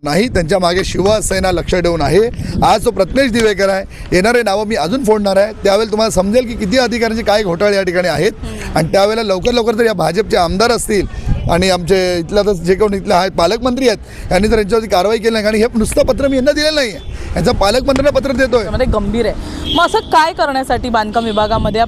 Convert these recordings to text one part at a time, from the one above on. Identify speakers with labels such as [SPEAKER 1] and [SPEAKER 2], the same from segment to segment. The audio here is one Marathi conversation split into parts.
[SPEAKER 1] नाही, त्यांच्या मागे शिवसेना लक्ष ठेवून आहे। आज तो प्रत्नेश दिवेकर आहे, येणारे नावं मी अजून फोडणार आहे, त्यावेळेला तुम्हाला समजेल की किती अधिकाऱ्यांचे काय घोटाळे या ठिकाणी आहेत। आणि त्यावेळेला लवकर जर या भाजपचे आमदार असतील आणि आमचे इथला तर जे कोण इथले आहेत पालकमंत्री आहेत यांनी जर यांच्यावरती कारवाई केली नाही, आणि हे नुसतं पत्र मी यांना दिलेलं नाही आहे, यांचा पालकमंत्र्यांना पत्र देतोय
[SPEAKER 2] मध्ये गंभीर आहे। मग असं काय करण्यासाठी बांधकाम विभागामध्ये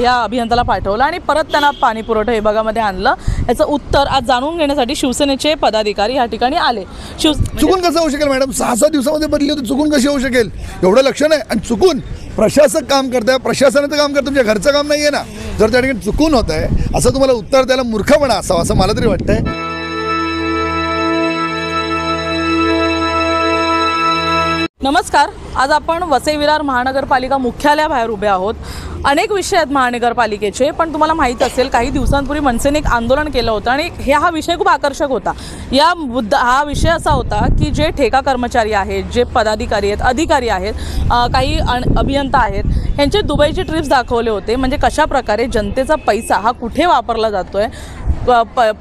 [SPEAKER 2] या अभियंत्याला पाठवलं आणि परत त्यांना पाणी पुरवठा विभागामध्ये आणलं, याचं उत्तर आज जाणून घेण्यासाठी शिवसेनेचे पदाधिकारी या ठिकाणी आले।
[SPEAKER 1] चुकून कसं होऊ शकेल मॅडम? 6 दिवसामध्ये बदली होती, चुकून कशी होऊ शकेल? एवढं लक्ष नाही। आणि चुकून प्रशासक काम करताय, प्रशासनाचं काम करतं, तुमच्या घरचं काम नाही आहे ना। जर त्या ठिकाणी चुकून होत आहे असं तुम्हाला उत्तर द्यायला मूर्खपणा असावा असं मला तरी वाटतंय।
[SPEAKER 2] नमस्कार, आज आपण वसई विरार महानगरपालिका मुख्यालयाबाहेर उभे आहोत। अनेक विषय आहेत महानगरपालिकेचे, पण तुम्हाला माहीत असेल काही दिवसांपूर्वी मनसेने एक आंदोलन केलं होतं आणि हा विषय खूप आकर्षक होता। हा विषय असा होता की जे ठेका कर्मचारी आहेत, जे पदाधिकारी आहेत, अधिकारी आहेत, काही अभियंता आहेत, यांचे दुबईचे ट्रिप्स दाखवले होते। म्हणजे कशा प्रकारे जनतेचा पैसा हा कुठे वापरला जातोय,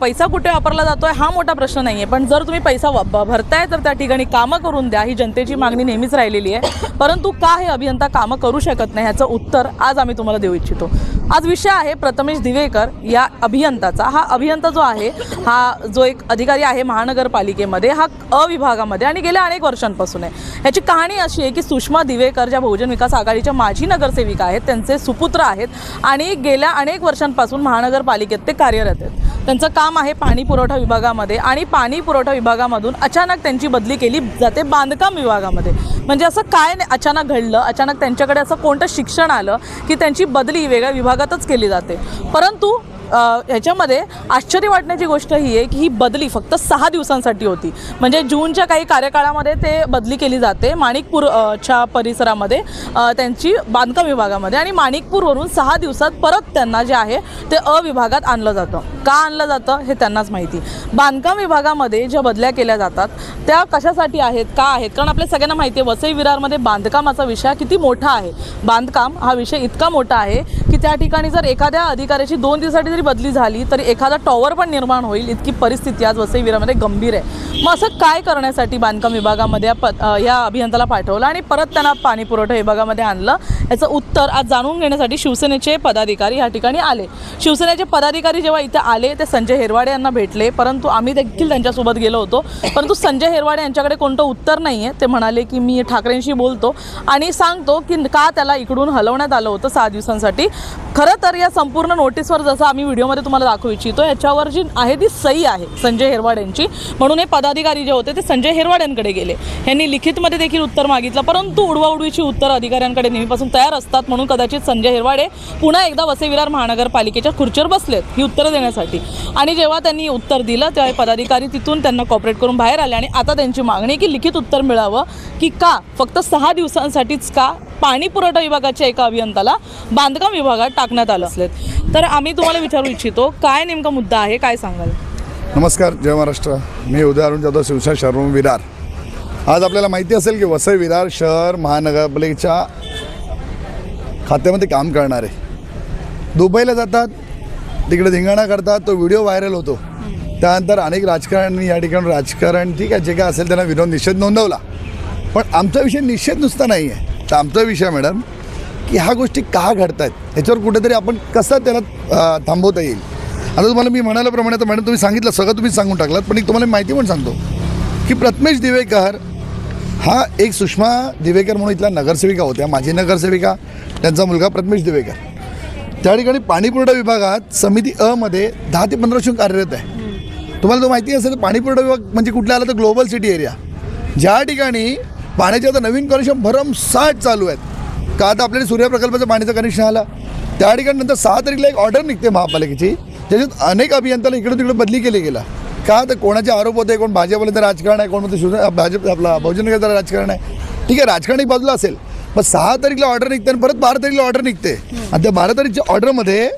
[SPEAKER 2] पैसा कुठे वापरला जातोय हा मोठा प्रश्न नाही आहे, पण जर तुम्ही पैसा भरताय तर त्या ठिकाणी कामं करून द्या, ही जनतेची मागणी नेहमीच राहिलेली आहे। परंतु का हे अभियंता कामं करू शकत नाही याचं उत्तर आज आम्ही तुम्हाला देऊ इच्छितो। आज विषय आहे प्रथमेश दिवेकर या अभियंताचा। हा अभियंता जो आहे, हा जो एक अधिकारी आहे महानगरपालिकेमध्ये, हा विभागामध्ये आणि गेल्या अनेक वर्षांपासून आहे। याची कहाणी अशी आहे की सुषमा दिवेकर ज्या बहुजन विकास आघाडीच्या माजी नगरसेविका आहेत, त्यांचे सुपुत्र आहेत आणि गेल्या अनेक वर्षांपासून महानगरपालिकेत ते कार्यरत आहेत। त्यांचं काम आहे पाणी पुरवठा विभागामध्ये आणि पाणी पुरवठा विभागामधून अचानक त्यांची बदली केली जाते बांधकाम विभागामध्ये। म्हणजे असं काय अचानक घडलं, अचानक त्यांच्याकडे असं कोणतं शिक्षण आलं की त्यांची बदली वेगळ्या विभागातच केली जाते। परंतु ह्याच्यामध्ये आश्चर्य वाटण्याची गोष्ट ही आहे की ही बदली फक्त 6 दिवसांसाठी होती। म्हणजे जूनच्या काही कार्यकाळामध्ये ते बदली केली जाते माणिकपूरच्या परिसरामध्ये, त्यांची बांधकाम विभागामध्ये, आणि माणिकपूरवरून 6 दिवसात परत त्यांना जे आहे ते विभागात आणलं जातं। का आणलं जातं हे त्यांनाच माहिती। बांधकाम विभागामध्ये ज्या बदल्या केल्या जातात त्या कशासाठी आहेत, का आहेत? कारण आपल्या सगळ्यांना माहिती आहे वसई विरारमध्ये बांधकामाचा विषय किती मोठा आहे। बांधकाम हा विषय इतका मोठा आहे की त्या ठिकाणी जर एखाद्या अधिकाऱ्याची 2 दिवसासाठी बदली झाली तरी एखादा टॉवर पण निर्माण होईल, इतकी परिस्थिती आज वसई विरारमध्ये गंभीर आहे। मग असं काय करण्यासाठी बांधकाम विभागामध्ये या अभियंत्याला पाठवलं आणि परत त्यांना पाणी पुरवठा विभागामध्ये आणलं, याचं उत्तर आज जाणून घेण्यासाठी शिवसेनेचे पदाधिकारी या ठिकाणी आले। शिवसेनेचे पदाधिकारी जेव्हा इथे आले ते संजय हेरवाडे यांना भेटले, परंतु आम्ही देखील त्यांच्यासोबत गेलो होतो, परंतु संजय हेरवाडे यांच्याकडे कोणतं उत्तर नाही आहे। ते म्हणाले की मी ठाकरेंशी बोलतो आणि सांगतो की का त्याला इकडून हलवण्यात आलं होतं 6 दिवसांसाठी। खरं तर या संपूर्ण नोटीसवर जसं आम्ही व्हिडिओमध्ये तुम्हाला दाखवू इच्छितो, याच्यावर जी आहे ती सही आहे संजय हेरवाडेंची, म्हणून हे पदाधिकारी जे होते ते संजय हेरवाडेंकडे गेले। यांनी लिखितमध्ये देखील उत्तर मागितलं, परंतु उडवाउडवीची उत्तर अधिकाऱ्यांकडे नेहमीपासून तयार असतात, म्हणून कदाचित संजय हेरवाडे पुन्हा एकदा वसई विरार महानगरपालिकेच्या खुर्चीवर बसलेत ही उत्तरं देण्यासाठी। आणि जेव्हा त्यांनी उत्तर दिलं तेव्हा पदाधिकारी तिथून त्यांना कॉपरेट करून बाहेर आले आणि आता त्यांची मागणी की लिखित उत्तर मिळावं की का फक्त 6 दिवसांसाठीच का पाणी पुरवठा विभागाच्या एका अभियंताला बांधकाम विभागात टाकण्यात आलं असेल। तर आम्ही तुम्हाला विचारू इच्छितो काय नेमका मुद्दा आहे, काय सांगाल?
[SPEAKER 1] नमस्कार, जय महाराष्ट्र। मी उदय अरुण जाधव, शिवसेना शहर विरार। आज आपल्याला माहिती असेल की वसई विरार शहर महानगरपालिकेच्या खात्यामध्ये काम करणारे दुबईला जातात, तिकडे धिंगाणा करतात, तो व्हिडिओ व्हायरल होतो। त्यानंतर अनेक राजकारण्यांनी या ठिकाणी राजकारण ठीक आहे जे काय असेल त्यांना विरोध निषेध नोंदवला, पण आमचा विषय निषेध नुसता नाही आहे। तर आमचा विषय मॅडम की ह्या गोष्टी का घडत आहेत याच्यावर कुठेतरी आपण कसं त्याला थांबवता येईल। आता तुम्हाला मी म्हणाल्याप्रमाणे तर मॅडम तुम्ही सांगितलं सगळं, तुम्ही सांगून टाकलात, पण एक तुम्हाला माहिती पण सांगतो की प्रथमेश दिवेकर हा एक सुषमा दिवेकर म्हणून इथल्या नगरसेविका होत्या, माझी नगरसेविका, त्यांचा मुलगा प्रथमेश दिवेकर त्या ठिकाणी पाणी पुरवठा विभागात समिती मध्ये 10 ते 15 वर्षून कार्यरत आहे। तुम्हाला तो माहिती असेल तर पाणी पुरवठा विभाग म्हणजे कुठला आला तर ग्लोबल सिटी एरिया, ज्या ठिकाणी पाण्याचे आता नवीन कनेक्शन भरमसाठ चालू आहेत। का आता आपल्याला सूर्यप्रकल्पाचं पाण्याचं कनेक्शन आलं, त्या ठिकाणी नंतर 6 तारखेला एक ऑर्डर निघते महापालिकेची, ज्याच्यात अनेक अभियंत्याला इकडे तिकडे बदली केली गेला। का तर कोणाचे आरोप होते, कोण भाजपवाल्यांचं राजकारण आहे, कोण म्हणतं भाजप आपला बहुजन विकासाचं राजकारण आहे। ठीक आहे, राजकारण एक बाजूला असेल, पण 6 तारखेला ऑर्डर निघते आणि परत 12 तारखेला ऑर्डर निघते आणि त्या 12 तारखेच्या ऑर्डरमध्ये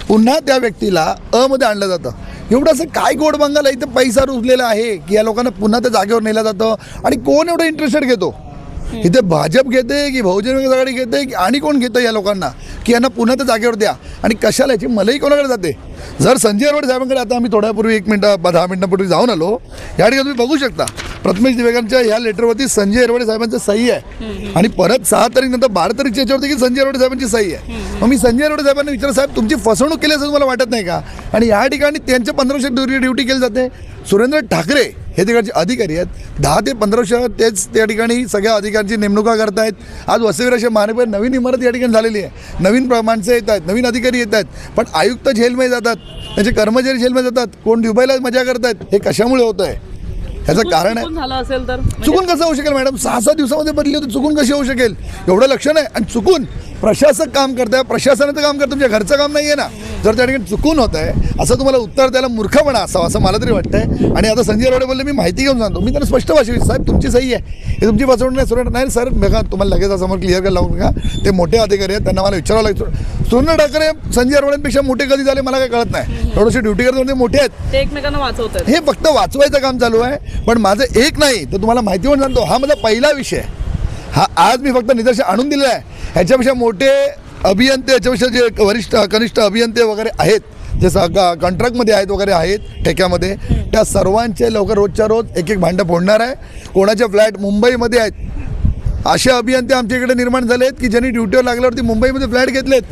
[SPEAKER 1] पुन्हा त्या व्यक्तीला मध्ये आणलं जातं। एवढं असं काय गोड बंगाल इथं पैसा रुजलेला आहे की या लोकांना पुन्हा त्या जागेवर नेलं जातं आणि कोण एवढं इंटरेस्टेड घेतो? इथे भाजप घेते की बहुजन विकास आघाडी घेते की आणि कोण घेतं या लोकांना की यांना पुन्हा त्या जागेवर द्या आणि कशाला याची मलाही कोणाकडे जाते. जर संजय अरवडे साहेबांकडे आता आम्ही थोड्यापूर्वी 10 मिनिटांपूर्वी जाऊन आलो, या ठिकाणी तुम्ही बघू शकता प्रथमेश दिवेकरांच्या या लेटरवरती संजय अरवडे साहेबांचं सही आहे आणि परत 6 तारीखनंतर 12 तारीखच्या याच्यावरती की संजय अरवडे साहेबांची सही आहे. मग मी संजय अरवडे साहेबांना विचार, साहेब तुमची फसवणूक केली असं तुम्हाला वाटत नाही का? आणि या ठिकाणी त्यांच्या 15 वर्ष ड्युटी केली जाते. सुरेंद्र ठाकरे हे तिकडचे अधिकारी आहेत, 10 ते 15 वर्ष तेच त्या ठिकाणी सगळ्या अधिकाऱ्यांची नेमणुका करतायत. आज वसईविरार महानगर नवीन इमारत या ठिकाणी झालेली आहे, नवीन माणसं येत आहेत, नवीन अधिकारी येत आहेत, पण आयुक्त जेलमध्ये जातात, त्यांचे कर्मचारी जेलमध्ये जातात, कोण दुबईला मजा करतायत. हे कशामुळे होतं आहे? ह्याचं कारण आहे.
[SPEAKER 2] झालं असेल तर
[SPEAKER 1] चुकून कसं होऊ शकेल मॅडम? 6-7 दिवसामध्ये बदली होती, चुकून कशी होऊ शकेल? एवढं लक्ष नाही. आणि चुकून प्रशासक काम करताय, प्रशासनाचं काम करतं, तुमच्या घरचं काम नाही आहे ना. जर त्या ठिकाणी चुकून होत आहे असं तुम्हाला उत्तर द्यायला मूर्खपणा असावा असं मला तरी वाटतंय. आणि आता संजय अरवडे बोलले मी माहिती घेऊन सांगतो, मी त्यांना स्पष्ट भाषेत, साहेब तुमची सही आहे, हे तुमची फसवणूक नाही. सुरेंद्र नाही सर, बघा तुम्हाला लगेच समोर क्लिअर करायला लागून का, ते मोठे अधिकारी आहेत, त्यांना मला विचारावं लागतं. सुरेंद्र ठाकरे संजय अरवडेंपेक्षा मोठे कधी झाले मला काही कळत नाही. थोडीशी ड्युटी करत होते, मोठे आहेत,
[SPEAKER 2] ते एकमेकांना वाचवतात.
[SPEAKER 1] हे फक्त वाचवायचं काम चालू आहे. पण माझं एक नाही तर तुम्हाला माहिती म्हणून सांगतो, हा माझा पहिला विषय आहे. हा आज मी फक्त निदर्शन आणून दिलेलं आहे. ह्याच्यापेक्षा मोठे अभियंते, याच्यापेक्षा जे वरिष्ठ कनिष्ठ अभियंते वगैरे आहेत, जे कॉन्ट्रॅक्टमध्ये आहेत वगैरे आहेत ठेक्यामध्ये, त्या सर्वांचे लवकर रोजच्या रोज एक भांडं फोडणार आहे. कोणाचे फ्लॅट मुंबईमध्ये आहेत, असे अभियंते आमच्या इकडे निर्माण झाले आहेत की ज्यांनी ड्युटीवर लागल्यावरती मुंबईमध्ये फ्लॅट घेतलेत.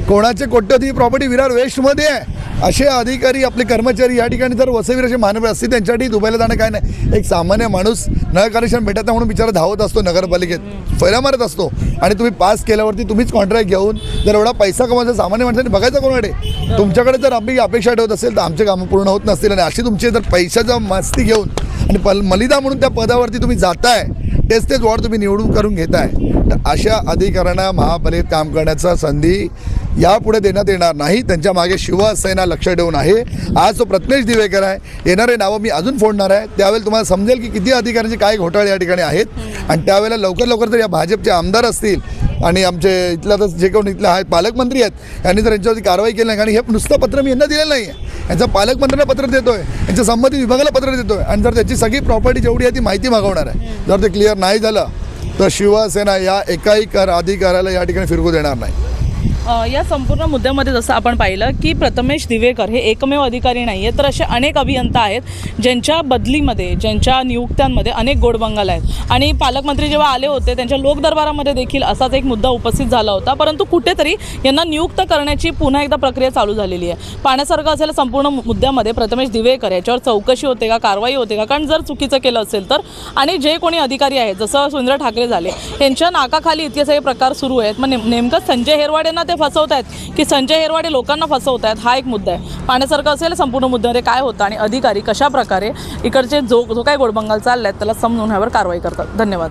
[SPEAKER 1] कोणाचे कोट्यवधी प्रॉपर्टी विरार वेस्टमध्ये आहे. असे अधिकारी आपले कर्मचारी या ठिकाणी जर वसईविरार महानगर असते त्यांच्यासाठी दुबईला जाणं काय नाही. एक सामान्य माणूस नळ कनेक्शन भेटत नाही म्हणून बिचारा धावत असतो नगरपालिकेत, फैरा मारत असतो. आणि तुम्ही पास केल्यावरती तुम्हीच कॉन्ट्रॅक्ट घेऊन जर एवढा पैसा कमवायचा सामान्य माणसाने बघायचा कोणाकडे? तुमच्याकडे जर आम्ही अपेक्षा ठेवत असेल तर आमचे कामं पूर्ण होत नसतील. आणि अशी तुमची जर पैशाचा मस्ती घेऊन आणि मलिदा म्हणून त्या पदावरती तुम्ही जाताय, तेच वॉर्ड तुम्ही निवडून करून घेताय, तर अशा अधिकाऱ्यांना महापालिकेत काम करण्याचा संधी यापुढे देण्यात येणार नाही. त्यांच्या मागे शिवसेना लक्ष ठेवून आहे. आज तो प्रथमेश दिवेकर आहे, येणारे नावं मी अजून फोडणार आहे. त्यावेळेला तुम्हाला समजेल की किती अधिकाऱ्यांचे काय घोटाळे या ठिकाणी आहेत. आणि त्यावेळेला लवकर जर या भाजपचे आमदार असतील आणि आमचे इथला तर जे कोण इथले आहेत पालकमंत्री आहेत, यांनी जर यांच्यावरती कारवाई केली नाही, आणि हे नुसतं पत्र मी यांना दिलेलं नाही आहे, यांचं पालकमंत्र्यांना पत्र देतोय, यांच्या संबंधित विभागाला पत्र देतोय. आणि जर त्याची सगळी प्रॉपर्टी जेवढी आहे ती माहिती मागवणार आहे. जर ते क्लिअर नाही झालं तर शिवसेना या एकाही अधिकाऱ्याला या ठिकाणी फिरकू देणार नाही.
[SPEAKER 2] या संपूर्ण मुद्द्यामध्ये जसं आपण पाहिलं की प्रथमेश दिवेकर हे एकमेव अधिकारी नाही आहेत, तर असे अनेक अभियंता आहेत ज्यांच्या बदलीमध्ये, ज्यांच्या नियुक्त्यांमध्ये अनेक गोडबंगाल आहेत. आणि पालकमंत्री जेव्हा आले होते त्यांच्या लोकदरबारामध्ये देखील असाच एक मुद्दा उपस्थित झाला होता. परंतु कुठेतरी यांना नियुक्त करण्याची पुन्हा एकदा प्रक्रिया चालू झालेली आहे. पाहण्यासारखं असलेल्या संपूर्ण मुद्द्यामध्ये प्रथमेश दिवेकर याच्यावर चौकशी होते का, कारवाई होते का? कारण जर चुकीचं केलं असेल तर, आणि जे कोणी अधिकारी आहेत जसं सुरेंद्र ठाकरे झाले, यांच्या नाकाखाली इतके सगळे प्रकार सुरू आहेत. मग नेमकं संजय हेरवाडेंना ते फसवत आहेत की संजय हेरवाडे लोकांना फसवत आहेत, हा एक मुद्दा आहे. पाहण्यासारखं असेल संपूर्ण मुद्द्यामध्ये काय होतं आणि अधिकारी कशा प्रकारे इकडचे जो काही गोडबंगाल चालले आहेत त्याला समजून ह्यावर कारवाई करतात. धन्यवाद.